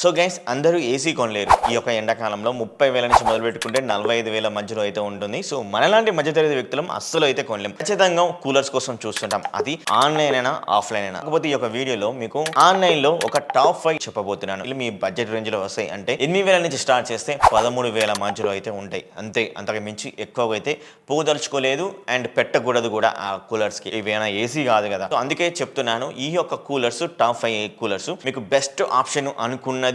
So guys అందరూ AC కొనలేరు ఈ యొక్క ఎండాకాలంలో 30,000 నుంచి మొదలు పెట్టుకుంటే 45,000 మధ్యలో అయితే ఉంటుంది. సో మనలాంటి మధ్యతరగతి వ్యక్తులం అస్సలు అయితే కొనలేం. ఖచ్చితంగా కూలర్స్ కోసం చూస్తుంటాం, అది ఆన్లైన్ అయినా ఆఫ్లైన్ అయినా. కాకపోతే ఈ యొక్క వీడియోలో మీకు ఆన్లైన్ లో ఒక టాప్ 5 చెప్పబోతున్నాను. ఇది మీ బడ్జెట్ రేంజ్ లో వస్తాయి. అంటే 8,000 నుంచి స్టార్ట్ చేస్తే 13,000 మధ్యలో అయితే ఉంటాయి. అంతే, అంతకు మించి ఎక్కువగా అయితే పోదలుచుకోలేదు అండ్ పెట్టకూడదు కూడా ఆ కూలర్స్ కి. ఇవేనా ఏసీ కాదు కదా. సో అందుకే చెప్తున్నాను, ఈ యొక్క కూలర్స్ టాప్ 5 కూలర్స్ మీకు బెస్ట్ ఆప్షన్ అనుకుంటే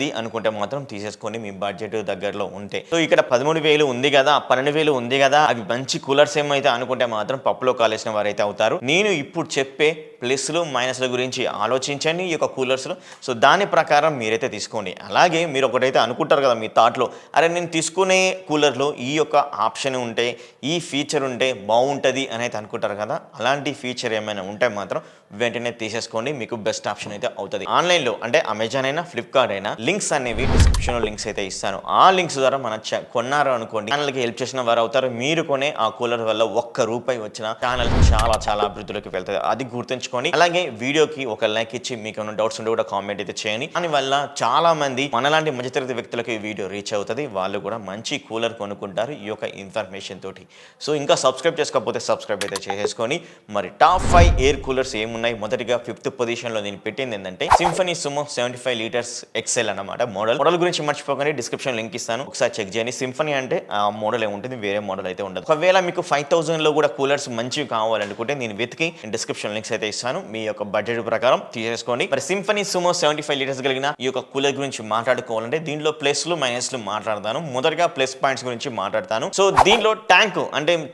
మాత్రం తీసేసుకోండి, మీ బడ్జెట్ దగ్గరలో ఉంటే. సో ఇక్కడ 13,000 ఉంది కదా, 12,000 ఉంది కదా, అవి మంచి కూలర్స్ ఏమైతే అనుకుంటే మాత్రం పప్పులో కాలేసిన వారైతే అవుతారు. నేను ఇప్పుడు చెప్పే ప్లస్లు మైనస్ల గురించి ఆలోచించండి ఈ యొక్క కూలర్స్లో. సో దాని ప్రకారం మీరైతే తీసుకోండి. అలాగే మీరు ఒకటైతే అనుకుంటారు కదా మీ థాట్లో, అరే నేను తీసుకునే కూలర్లో ఈ యొక్క ఆప్షన్ ఉంటే, ఈ ఫీచర్ ఉంటే బాగుంటుంది అని అయితే అనుకుంటారు కదా. అలాంటి ఫీచర్ ఏమైనా ఉంటే మాత్రం వెంటనే తీసేసుకోండి, మీకు బెస్ట్ ఆప్షన్ అయితే అవుతుంది. ఆన్లైన్లో అంటే అమెజాన్ అయినా ఫ్లిప్కార్ట్ అయినా లింక్స్ అనేవి డిస్క్రిప్షన్లో లింక్స్ అయితే ఇస్తాను. ఆ లింక్స్ ద్వారా మనం కొన్నారు అనుకోండి, ఛానల్కి హెల్ప్ చేసిన వారు అవుతారు. మీరు కొనే ఆ కూలర్ వల్ల ₹1 వచ్చిన ఛానల్ చాలా చాలా అభివృద్ధిలోకి వెళ్తుంది, అది గుర్తుంచుకోండి. అలాగే వీడియోకి ఒక లైక్ ఇచ్చి మీకు ఏమైనా డౌట్స్ ఉంటే కూడా కామెంట్ అయితే చేయండి. దానివల్ల చాలా మంది మనలాంటి మధ్యతరగతి వ్యక్తులకు ఈ వీడియో రీచ్ అవుతుంది, వాళ్ళు కూడా మంచి కూలర్ కొనుక్కుంటారు ఈ యొక్క ఇన్ఫర్మేషన్ తోటి. సో ఇంకా సబ్స్క్రైబ్ చేసుకోకపోతే సబ్స్క్రైబ్ అయితే చేసేసుకొని, మరి టాప్ 5 ఎయిర్ కూలర్స్ ఏమున్నాయి. మొదటిగా 5th పొజిషన్లో నేను పెట్టింది ఏంటంటే సింఫనీ సుమో 75 లీటర్స్ ఎక్సెల్ అన్నమాట. మోడల్ గురించి మర్చిపోకండి, డిస్క్రిప్షన్ లింక్ ఇస్తాను, ఒకసారి చెక్ చేయండి. సింఫనీ అంటే ఆ మోడల్ ఏముంటుంది, వేరే మోడల్ అయితే ఉండదు. ఒకవేళ మీకు 5,000 లో కూడా కూలర్స్ మంచివి కావాలనుకుంటే నేను వెతికి డిస్క్రిప్షన్ లింక్స్ అయితే ఇస్తాను, మీ యొక్క బడ్జెట్ ప్రకారం తీసేసుకోండి. మరి సింఫనీ సుమో 75 లీటర్స్ కలిగిన ఈ యొక్క కూలర్ గురించి మాట్లాడుకోవాలంటే దీంట్లో ప్లస్లు మైనస్లు మాట్లాడతాను. మొదటగా ప్లస్ పాయింట్స్ గురించి మాట్లాడతాను. సో దీనిలో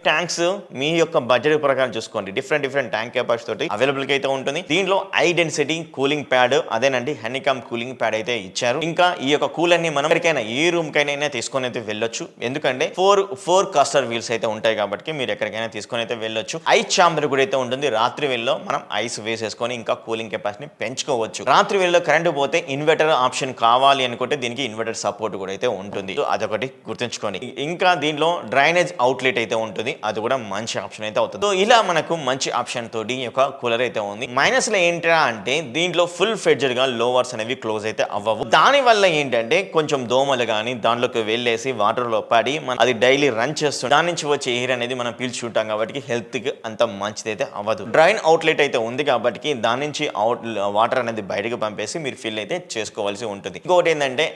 ట్యాంక్స్ మీ యొక్క బడ్జెట్ ప్రకారం చూసుకోండి. డిఫరెంట్ ట్యాంక్ కెపాసిటీ తోటి అవైలబుల్ అయితే ఉంటుంది. దీనిలో హై డెన్సిటీ కూలింగ్ ప్యాడ్, అదేనండి హనీకామ్ కూలింగ్ ప్యాడ్ అయితే ఇచ్చారు. ఇంకా ఈ యొక్క కూలర్ ని మనం ఎక్కడికైనా ఏ రూమ్ కైనా తీసుకొని అయితే వెళ్ళొచ్చు, ఎందుకంటే ఫోర్ కాస్టర్ వీల్స్ అయితే ఉంటాయి కాబట్టి మీరు ఎక్కడికైనా తీసుకొని అయితే వెళ్ళొచ్చు. ఐస్ చాంబర్ కూడా అయితే ఉంటుంది. రాత్రి వేళలో మనం ఐస్ వేసేసుకొని ఇంకా కూలింగ్ కెపాసిటీని పెంచుకోవచ్చు. రాత్రి వేళలో కరెంట్ పోతే ఇన్వర్టర్ ఆప్షన్ కావాలి అనుకుంటే దీనికి ఇన్వర్టర్ సపోర్ట్ కూడా అయితే ఉంటుంది, అదొకటి గుర్తుంచుకోండి. ఇంకా దీనిలో డ్రైనేజ్ అవుట్లెట్ అయితే ఉంటుంది, అది కూడా మంచి ఆప్షన్ అయితే అవుతుంది. సో ఇలా మనకు మంచి ఆప్షన్ తోటి ఈ యొక్క కూలర్ అయితే ఉంది. మైనస్ లో ఏంటా అంటే దీంట్లో ఫుల్ ఫెడ్జెడ్ గా లోవర్స్ అనేవి క్లోజ్ అయితే అవ్వవు. దాని వల్ల ఏంటంటే కొంచెం దోమలు కానీ దానిలోకి వెళ్ళేసి వాటర్ లో పడి మనం అది డైలీ రన్ చేస్తుంది, దాని నుంచి వచ్చే ఎయిర్ అనేది మనం పీల్చుకుంటాం కాబట్టి హెల్త్ కి అంత మంచిది అయితే అవ్వదు. డ్రైన్ అవుట్లెట్ అయితే ఉంది కాబట్టి దాని నుంచి వాటర్ అనేది బయటకు పంపేసి మీరు ఫిల్ అయితే చేసుకోవాల్సి ఉంటుంది. ఇంకోటి ఏంటంటే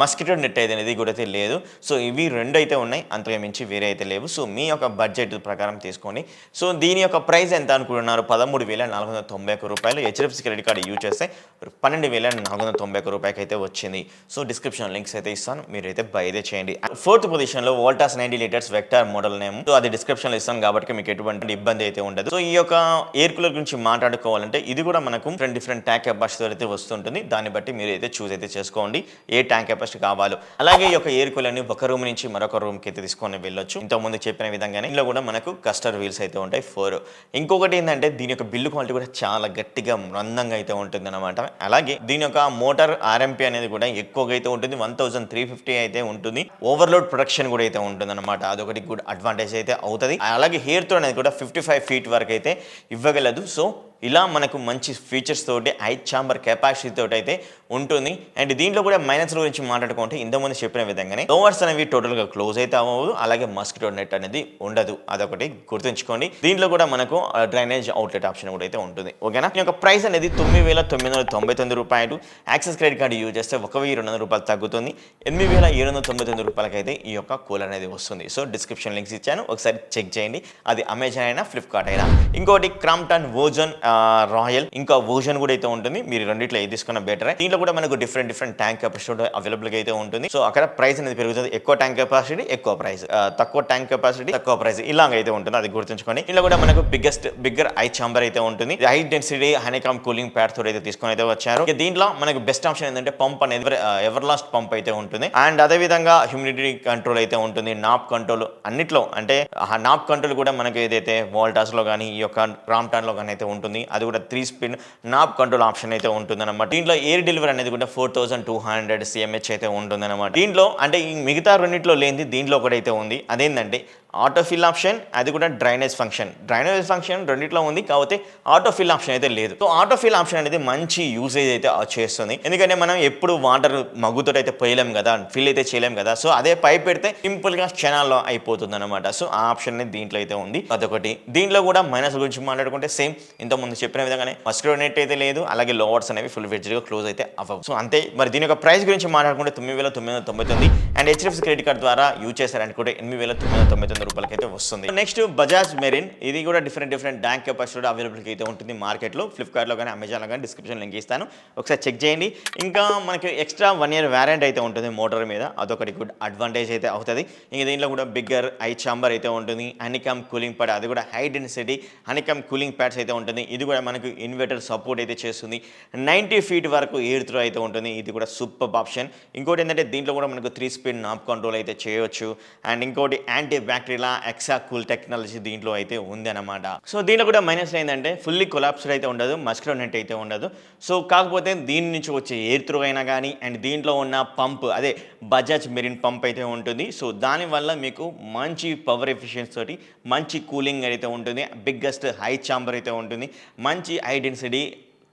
మస్కిటో నెట్ అనేది కూడా అయితే లేదు. సో ఇవి రెండు అయితే ఉన్నాయి, అంతగా మించి వేరే అయితే లేవు. సో మీ యొక్క బడ్జెట్ ప్రకారం తీసుకోండి. సో దీని యొక్క ప్రైస్ ఎంత అనుకుంటున్నారు? ₹13,491. హెచ్డిఎఫ్సి క్రెడిట్ కార్డు యూజ్ చేస్తే ₹12,491 అయితే వచ్చింది. సో డిస్క్రిప్షన్ లింక్స్ అయితే ఇస్తాను, మీరైతే బై అయితే చేయండి. 4th పొజిషన్లో Voltas 90 litres vector model name. So అది డిస్క్రిప్షన్లో ఇస్తాను కాబట్టి మీకు ఎటువంటి ఇబ్బంది అయితే ఉండదు. సో ఈ యొక్క ఎయిర్ కూలర్ గురించి మాట్లాడుకోవాలంటే ఇది కూడా మనకు డిఫరెంట్ ట్యాంక్ కెపాసిటీ అయితే వస్తుంటుంది. దాన్ని బట్టి మీరు అయితే చూస్ అయితే చేసుకోండి ఏ ట్యాంక్ కెపాసిటీ కావాలో. అలాగే ఈ యొక్క ఎయిర్ కూలర్ ని ఒక రూమ్ నుంచి మరొక రూమ్ కి అయితే తీసుకొని వెళ్ళొచ్చు. ఇంతకుముందు చెప్పిన విధంగానే ఇందులో కూడా మనకు కస్టర్ వీల్స్ అయితే ఉంటాయి 4. ఇంకొకటి ఏంటంటే దీని యొక్క బిల్లు క్వాలిటీ కూడా చాలా గట్టిగా మందంగా అయితే ఉంటుంది అనమాట. అలాగే దీని యొక్క మోటార్ ఆర్ఎంపీ అనేది కూడా ఎక్కువగా అయితే ఉంటుంది, 1350 అయితే ఉంటుంది. ఓవర్లోడ్ ప్రొడక్షన్ కూడా అయితే ఉంటుంది అనమాట, అదొకటి గుడ్ అడ్వాంటేజ్ అయితే అవుతుంది. అలాగే హెయిర్ తో అనేది కూడా 55 ఫీట్ వరకు అయితే ఇవ్వగలదు. సో ఇలా మనకు మంచి ఫీచర్స్ తోటి ఐస్ చాంబర్ కెపాసిటీ తోటి అయితే ఉంటుంది. అండ్ దీంట్లో కూడా మైనస్ గురించి మాట్లాడుకుంటే ఇంతకుముందు చెప్పిన విధంగానే డోర్స్ అనేవి టోటల్గా క్లోజ్ అయితే అవ్వదు, అలాగే మస్కిటో నెట్ అనేది ఉండదు, అదొకటి గుర్తుంచుకోండి. దీంట్లో కూడా మనకు డ్రైనేజ్ అవుట్లెట్ ఆప్షన్ కూడా అయితే ఉంటుంది. ఓకేనా? ఈ యొక్క ప్రైస్ అనేది ₹9,999. యాక్సెస్ క్రెడిట్ కార్డు యూజ్ చేస్తే ₹1,200 తగ్గుతుంది. ₹8,799 అయితే ఈ యొక్క కూలర్ అనేది వస్తుంది. సో డిస్క్రిప్షన్ లింక్స్ ఇచ్చాను, ఒకసారి చెక్ చేయండి. అది అమెజాన్ అయినా ఫ్లిప్కార్ట్ అయినా. ఇంకోటి క్రాంప్టన్ వోజన్ రాయల్ ఇంకా వర్జన్ కూడా అయితే ఉంటుంది, మీరు రెండిట్లో ఏది తీసుకున్న బెటర్. దీంట్లో కూడా మనకు డిఫరెంట్ ట్యాంక్ కెపాసిటీ అవైలబుల్ గా అయితే ఉంటుంది. సో అక్కడ ప్రైస్ అనేది పెరుగుతుంది, ఎక్కువ ట్యాంక్ కెపాసిటీ ఎక్కువ ప్రైస్, తక్కువ ట్యాంక్ కెపాసిటీ తక్కువ ప్రైస్, ఇలాగ అయితే ఉంటుంది, అది గుర్తుంచుకోండి. ఇందులో కూడా మనకు బిగ్గర్ ఐస్ చాంబర్ అయితే ఉంటుంది. High density honeycomb cooling pad తోటి అయితే తీసుకొని అయితే వచ్చారు. దీంట్లో మనకు బెస్ట్ ఆప్షన్ ఏంటంటే పంప్ అనేది ఎవర్ లాస్ట్ పంప్ అయితే ఉంటుంది. అండ్ అదే విధంగా హ్యూమిడిటీ కంట్రోల్ అయితే ఉంటుంది, నాప్ కంట్రోల్ అన్నిట్లో. అంటే ఆ నాప్ కంట్రోల్ కూడా మనకు ఏదైతే వోల్టాస్ లో కానీ ఈ యొక్క క్రాంప్టన్ లో కానీ అయితే ఉంటుంది, అది కూడా 3 స్పిన్ నాబ్ కంట్రోల్ ఆప్షన్ అయితే ఉంటుంది అనమాట. దీంట్లో ఎయిర్ డెలివరీ అనేది కూడా 4200 CMH అయితే ఉంటుంది అనమాట. దీంట్లో అంటే ఈ మిగతా రెండింటిలో లేనిది దీంట్లో కూడా అయితే ఉంది, అదేంటంటే ఆటో ఫిల్ ఆప్షన్, అది కూడా డ్రైనేజ్ ఫంక్షన్ రెండిట్లో ఉంది, కాకపోతే ఆటో ఫిల్ ఆప్షన్ అయితే లేదు. సో ఆటో ఫిల్ ఆప్షన్ అనేది మంచి యూసేజ్ అయితే చేస్తుంది. ఎందుకంటే మనం ఎప్పుడు వాటర్ మగ్గుతో అయితే పోయలేం కదా, ఫిల్ అయితే చేయలేం కదా. సో అదే పైప్ పెడితే సింపుల్ గా క్షణాల్లో అయిపోతుంది అనమాట. సో ఆ ఆప్షన్ అనేది దీంట్లో అయితే ఉంది. అదొకటి. దీంట్లో కూడా మైనస్ గురించి మాట్లాడుకుంటే సేమ్ ఇంత ముందు చెప్పిన విధంగానే మస్కిటో నెట్ అయితే లేదు, అలాగే లోవర్స్ అనేవి ఫుల్ ఫ్లెడ్జ్డ్ గా క్లోజ్ అయితే అవ్వవు. సో అంతే. మరి దీని యొక్క ప్రైస్ గురించి మాట్లాడుకుంటే 9,999 అండ్ హెచ్డిఎఫ్సి క్రెడిట్ కార్డ్ ద్వారా యూజ్ చేశారనుకుంటే 8,999 రూపాయలకి అయితే వస్తుంది. నెక్స్ట్ బజాజ్ మెరిన్, ఇది కూడా డిఫరెంట్ ట్యాంక్ కెపాసిటీ అవైలబిలిటీ అయితే ఉంటుంది మార్కెట్లో. ఫ్లిప్కార్ట్లో కానీ అమెజాన్లో కానీ డిస్క్రిప్షన్ లింక్ ఇస్తాను, ఒకసారి చెక్ చేయండి. ఇంకా మనకి ఎక్స్ట్రా 1 year వారంటీ అయితే ఉంటుంది మోటార్ మీద, అదొకటి గుడ్ అడ్వాంటేజ్ అయితే అవుతుంది. ఇంకా దీంట్లో కూడా బిగ్గర్ ఐ చాంబర్ అయితే ఉంటుంది, హనీకమ్ కూలింగ్ ప్యాడ్, అది కూడా హై డెన్సిటీ హనీకమ్ కూలింగ్ ప్యాడ్స్ అయితే ఉంటుంది. ఇది కూడా మనకు ఇన్వర్టర్ సపోర్ట్ అయితే చేస్తుంది. 90 feet వరకు ఎయిర్ త్రో అయితే ఉంటుంది, ఇది కూడా సూపర్ ఆప్షన్. ఇంకోటి ఏంటంటే దీంట్లో కూడా మనకు 3 speed నాబ్ కంట్రోల్ అయితే చేయొచ్చు. అండ్ ఇంకోటి యాంటీ బ్యాక్టీరియా ఎక్సా కూల్ టెక్నాలజీ దీంట్లో అయితే ఉంది అనమాట. సో దీంట్లో కూడా మైనస్ ఏంటంటే ఫుల్లీ కొలాప్స్డ్ అయితే ఉండదు, మస్కిటో నెట్ అయితే ఉండదు. సో కాకపోతే దీని నుంచి వచ్చే ఎయిర్ త్రో అయినా కానీ అండ్ దీంట్లో ఉన్న పంప్, అదే బజాజ్ మెరిన్ పంప్ అయితే ఉంటుంది. సో దానివల్ల మీకు మంచి పవర్ ఎఫిషియన్సీ తోటి మంచి కూలింగ్ అయితే ఉంటుంది, బిగ్గెస్ట్ హై చాంబర్ అయితే ఉంటుంది, మంచి హై డెన్సిటీ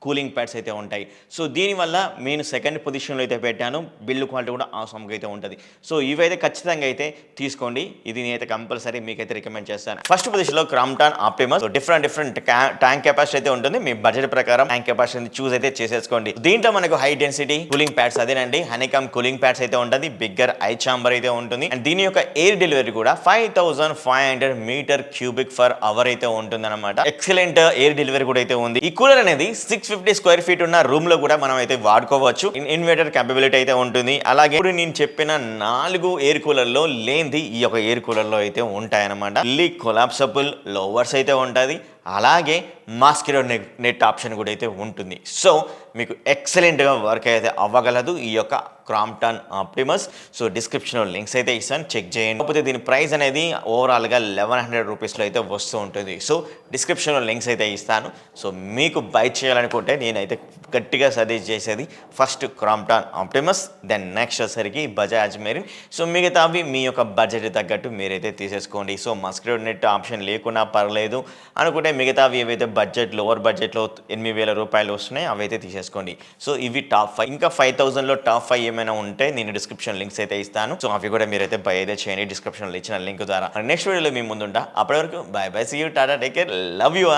కూలింగ్ ప్యాడ్స్ అయితే ఉంటాయి. సో దీనివల్ల నేను సెకండ్ పొజిషన్లో అయితే పెట్టాను, బిల్డ్ క్వాలిటీ కూడా ఆసమ్గా అయితే ఉంటుంది. సో ఇవైతే ఖచ్చితంగా అయితే తీసుకోండి, ఇది నేనైతే కంపల్సరీ మీకైతే రికమెండ్ చేస్తాను. ఫస్ట్ పొజిషన్లో Crompton Optimus, different tank capacity అయితే ఉంటుంది. మీ బడ్జెట్ ప్రకారం ట్యాంక్ కెపాసిటీ చూస్ అయితే చేసేసుకోండి. దీంట్లో మనకు హై డెన్సిటీ కూలింగ్ ప్యాడ్స్, అదేనండి హనీకమ్ కూలింగ్ ప్యాడ్స్ అయితే ఉంటుంది, బిగ్గర్ ఐ చాంబర్ అయితే ఉంటుంది. అండ్ దీని యొక్క ఎయిర్ డెలివరీ కూడా 5500 మీటర్ క్యూబిక్ ఫర్ అవర్ అయితే ఉంటుంది అనమాట. ఎక్సలెంట్ ఎయిర్ డెలివరీ కూడా అయితే ఉంది. ఈ కూలర్ అనేది 650 square feet ఉన్న రూమ్ లో కూడా మనం అయితే వాడుకోవచ్చు. ఇన్వర్టర్ క్యాపబిలిటీ అయితే ఉంటుంది. అలాగే ఇప్పుడు నేను చెప్పిన 4 ఎయిర్ కూలర్లో లేనిది ఈ యొక్క ఎయిర్ కూలర్లో అయితే ఉంటాయన్నమాట. ఫుల్లీ కొలాప్సబుల్ లోవర్స్ అయితే ఉంటుంది, అలాగే మస్కిటో నెట్ ఆప్షన్ కూడా అయితే ఉంటుంది. సో మీకు ఎక్సలెంట్గా వర్క్ అయితే అవ్వగలదు ఈ యొక్క క్రాంప్టన్ ఆప్టిమస్. సో డిస్క్రిప్షన్లో లింక్స్ అయితే ఇస్తాను, చెక్ చేయండి. కాకపోతే దీని ప్రైస్ అనేది ఓవరాల్గా 1100 రూపీస్లో అయితే వస్తూ ఉంటుంది. సో డిస్క్రిప్షన్లో లింక్స్ అయితే ఇస్తాను. సో మీకు బై చేయాలనుకుంటే నేనైతే గట్టిగా సజెస్ట్ చేసేది first Crompton Optimus, then next వచ్చేసరికి బజాజ్ మెరిన్. సో మిగతావి మీ యొక్క బడ్జెట్ తగ్గట్టు మీరైతే తీసేసుకోండి. సో మస్కిటో నెట్ ఆప్షన్ లేకున్నా పర్లేదు అనుకుంటే మిగతావి ఏవైతే బడ్జెట్ లోవర్ బడ్జెట్లో 8,000 రూపాయలు వస్తున్నాయి అవైతే తీసేసుకోండి. సో ఇవి టాప్ 5. ఇంకా 5,000లో టాప్ 5 ఏమైనా ఉంటే నేను డిస్క్రిప్షన్ లింక్స్ అయితే ఇస్తాను. సో అవి కూడా మీరైతే బై అయితే చేయండి డిస్క్రిప్షన్లో ఇచ్చిన లింక్ ద్వారా. నెక్స్ట్ వీడియోలో మీ ముందుంటా. అప్పటి వరకు bye bye, see you, tata, take care, love you.